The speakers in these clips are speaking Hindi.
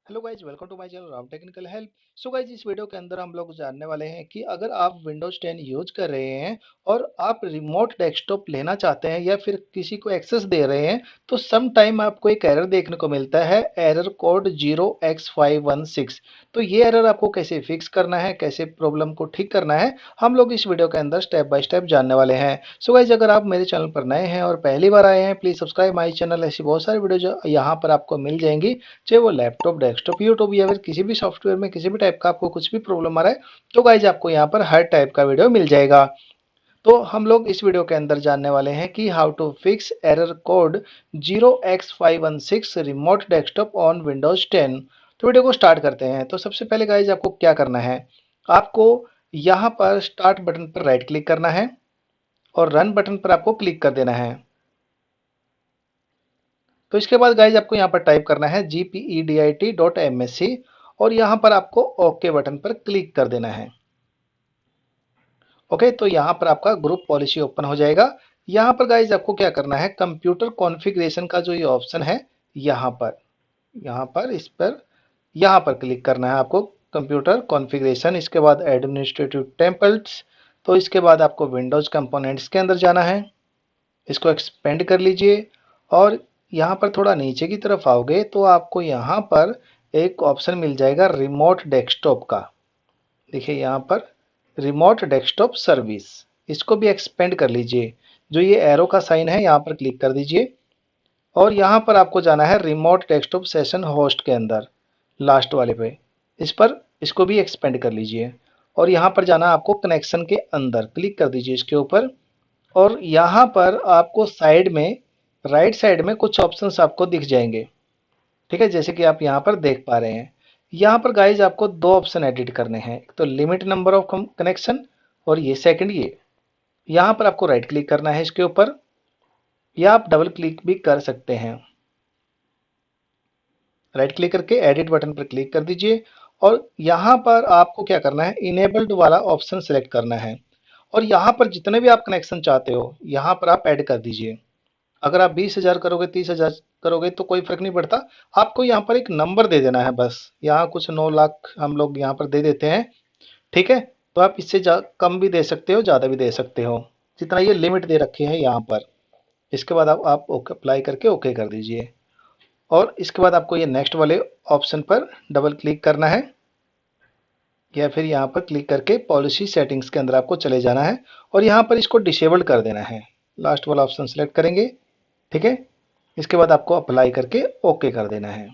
Hello guys, welcome to my channel Ram technical help. So guys, इस वीडियो के अंदर हम लोग जानने वाले हैं कि अगर आप विंडोज 10 यूज कर रहे हैं और आप रिमोट डेस्कटॉप लेना चाहते हैं या फिर किसी को एक्सेस दे रहे हैं, तो सम टाइम आपको एक एरर देखने को मिलता है, एरर कोड 0x516। तो ये एरर आपको कैसे फिक्स करना है, कैसे प्रॉब्लम को ठीक करना है, हम लोग इस वीडियो के अंदर स्टेप बाय स्टेप जानने वाले हैं। सो गाइज, अगर आप मेरे चैनल पर नए हैं और पहली बार आए हैं, प्लीज सब्सक्राइब माई चैनल। ऐसी बहुत सारी वीडियो जो यहाँ पर आपको मिल जाएंगी, चाहे वो लैपटॉप, डेस्कटॉप, यूट्यूब या फिर किसी भी सॉफ्टवेयर में किसी भी टाइप का आपको कुछ भी प्रॉब्लम आ रहा है, तो गाइज आपको यहाँ पर हर टाइप का वीडियो मिल जाएगा। तो हम लोग इस वीडियो के अंदर जानने वाले हैं कि how to fix error code 0x516 remote desktop on Windows 10। तो वीडियो को स्टार्ट करते हैं। तो सबसे पहले गाइज आपको क्या करना है, आपको यहाँ पर स्टार्ट बटन पर राइट क्लिक करना है और रन बटन पर आपको क्लिक कर देना है। तो इसके बाद गाइज आपको यहाँ पर टाइप करना है gpedit.msc और यहाँ पर आपको ओके बटन पर क्लिक कर देना है। ओके, तो यहाँ पर आपका ग्रुप पॉलिसी ओपन हो जाएगा। यहाँ पर गाइज आपको क्या करना है, कंप्यूटर कॉन्फ़िगरेशन का जो ये ऑप्शन है, यहाँ पर क्लिक करना है आपको, कंप्यूटर कॉन्फ़िगरेशन। इसके बाद एडमिनिस्ट्रेटिव टेम्पलेट्स। तो इसके बाद आपको विंडोज़ कंपोनेंट्स के अंदर जाना है, इसको एक्सपेंड कर लीजिए और यहाँ पर थोड़ा नीचे की तरफ आओगे तो आपको यहाँ पर एक ऑप्शन मिल जाएगा रिमोट डेस्कटॉप का। देखिए यहाँ पर रिमोट डेस्कटॉप सर्विस, इसको भी एक्सपेंड कर लीजिए। जो ये एरो का साइन है यहाँ पर क्लिक कर दीजिए और यहाँ पर आपको जाना है रिमोट डेस्कटॉप सेशन होस्ट के अंदर, लास्ट वाले पे। इस पर इसको भी एक्सपेंड कर लीजिए और यहाँ पर जाना आपको कनेक्शन के अंदर, क्लिक कर दीजिए इसके ऊपर। और यहाँ पर आपको साइड में, राइट साइड में कुछ ऑप्शंस आपको दिख जाएंगे, ठीक है, जैसे कि आप यहाँ पर देख पा रहे हैं। यहाँ पर गाइज आपको दो ऑप्शन एडिट करने हैं, एक तो लिमिट नंबर ऑफ कनेक्शन और ये सेकंड ये। यहाँ पर आपको राइट क्लिक करना है इसके ऊपर या आप डबल क्लिक भी कर सकते हैं। राइट क्लिक करके एडिट बटन पर क्लिक कर दीजिए और यहाँ पर आपको क्या करना है, इनेबल्ड वाला ऑप्शन सेलेक्ट करना है और यहाँ पर जितने भी आप कनेक्शन चाहते हो यहाँ पर आप ऐड कर दीजिए। अगर आप 20,000 करोगे, 30,000 करोगे तो कोई फर्क नहीं पड़ता। आपको यहाँ पर एक नंबर दे देना है बस। यहाँ कुछ 9 लाख हम लोग यहाँ पर दे देते हैं, ठीक है। तो आप इससे कम भी दे सकते हो, ज़्यादा भी दे सकते हो, जितना ये लिमिट दे रखे हैं यहाँ पर। इसके बाद आप ओके अप्लाई करके ओके कर दीजिए और इसके बाद आपको ये नेक्स्ट वाले ऑप्शन पर डबल क्लिक करना है या फिर यहाँ पर क्लिक करके पॉलिसी सेटिंग्स के अंदर आपको चले जाना है और यहाँ पर इसको डिसेबल कर देना है। लास्ट वाला ऑप्शन सेलेक्ट करेंगे, ठीक है। इसके बाद आपको अप्लाई करके ओके कर देना है।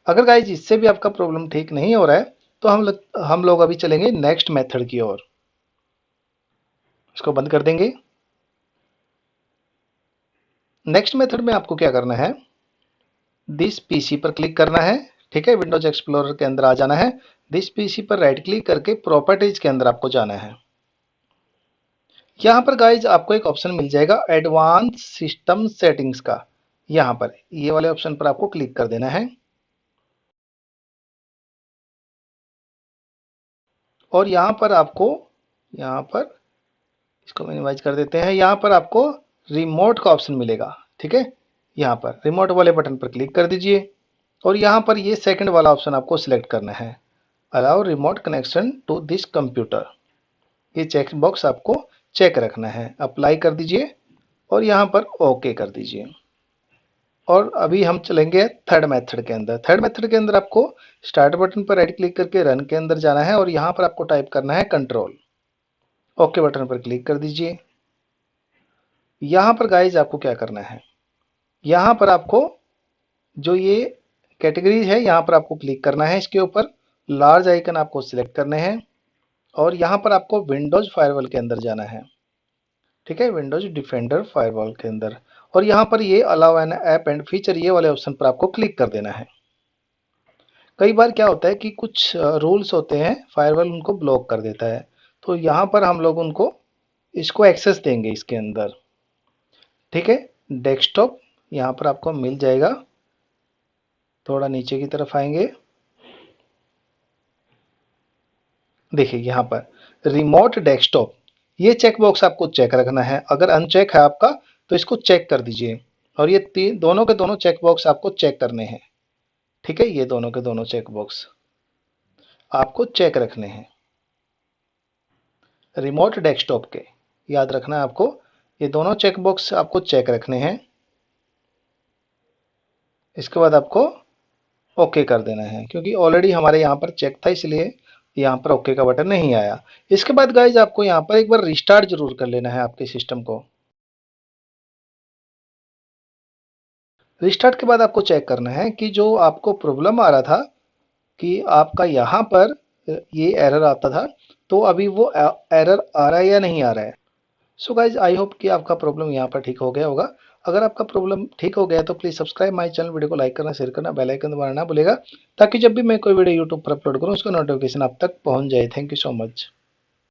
अगर गाइज इससे भी आपका प्रॉब्लम ठीक नहीं हो रहा है तो हम लोग अभी चलेंगे नेक्स्ट मेथड की ओर। इसको बंद कर देंगे। नेक्स्ट मेथड में आपको क्या करना है, दिस पीसी पर क्लिक करना है, ठीक है। विंडोज एक्सप्लोरर के अंदर आ जाना है। दिस पीसी पर राइट क्लिक करके प्रॉपर्टीज के अंदर आपको जाना है। यहाँ पर गाइज आपको एक ऑप्शन मिल जाएगा एडवांस सिस्टम सेटिंग्स का। यहाँ पर ये वाले ऑप्शन पर आपको क्लिक कर देना है और यहाँ पर इसको मिनिमाइज कर देते हैं। यहाँ पर आपको रिमोट का ऑप्शन मिलेगा, ठीक है। यहाँ पर रिमोट वाले बटन पर क्लिक कर दीजिए और यहाँ पर ये सेकंड वाला ऑप्शन आपको सिलेक्ट करना है, allow remote connection to this computer. ये चेक बॉक्स आपको चेक रखना है, अप्लाई कर दीजिए और यहाँ पर ओके कर दीजिए। और अभी हम चलेंगे थर्ड मेथड के अंदर। थर्ड मेथड के अंदर आपको स्टार्ट बटन पर राइट क्लिक करके रन के अंदर जाना है और यहाँ पर आपको टाइप करना है कंट्रोल। ओके बटन पर क्लिक कर दीजिए। यहाँ पर गाइज आपको क्या करना है, यहाँ पर आपको जो ये कैटेगरीज है यहाँ पर आपको क्लिक करना है, इसके ऊपर लार्ज आइकन आपको सिलेक्ट करने हैं और यहाँ पर आपको विंडोज फायरवॉल के अंदर जाना है, ठीक है, विंडोज डिफेंडर फायरवॉल के अंदर। और यहाँ पर ये allow an app and feature, ये वाले ऑप्शन पर आपको क्लिक कर देना है। कई बार क्या होता है कि कुछ रूल्स होते हैं, फायरवॉल उनको ब्लॉक कर देता है, तो यहाँ पर हम लोग उनको इसको एक्सेस देंगे इसके अंदर, ठीक है। डेस्कटॉप यहाँ पर आपको मिल जाएगा, थोड़ा नीचे की तरफ आएंगे, देखिए यहाँ पर रिमोट डेस्कटॉप, ये चेक बॉक्स आपको चेक रखना है। अगर अनचेक है आपका तो इसको चेक कर दीजिए और ये दोनों के दोनों चेक बॉक्स आपको चेक करने हैं। ठीक है, ये दोनों के दोनों चेक बॉक्स आपको चेक रखने हैं रिमोट डेस्कटॉप के। याद रखना है आपको, ये दोनों चेक बॉक्स आपको चेक रखने हैं। इसके बाद आपको ओके कर देना है, क्योंकि ऑलरेडी हमारे यहाँ पर चेक था, इसलिए यहाँ पर ओके का बटन नहीं आया। इसके बाद गाइज आपको यहाँ पर एक बार रिस्टार्ट जरूर कर लेना है आपके सिस्टम को। रिस्टार्ट के बाद आपको चेक करना है कि जो आपको प्रॉब्लम आ रहा था कि आपका यहाँ पर ये एरर आता था, तो अभी वो एरर आ रहा है या नहीं आ रहा है। सो गाइज आई होप कि आपका प्रॉब्लम यहाँ पर ठीक हो गया होगा। अगर आपका प्रॉब्लम ठीक हो गया है तो please subscribe my channel, video को लाइक करना, शेयर करना, बेल आइकन दबाना ना भूलेगा, ताकि जब भी मैं कोई वीडियो यूट्यूब पर अपलोड करूँ उसका नोटिफिकेशन आप तक पहुँच जाए। Thank you so much.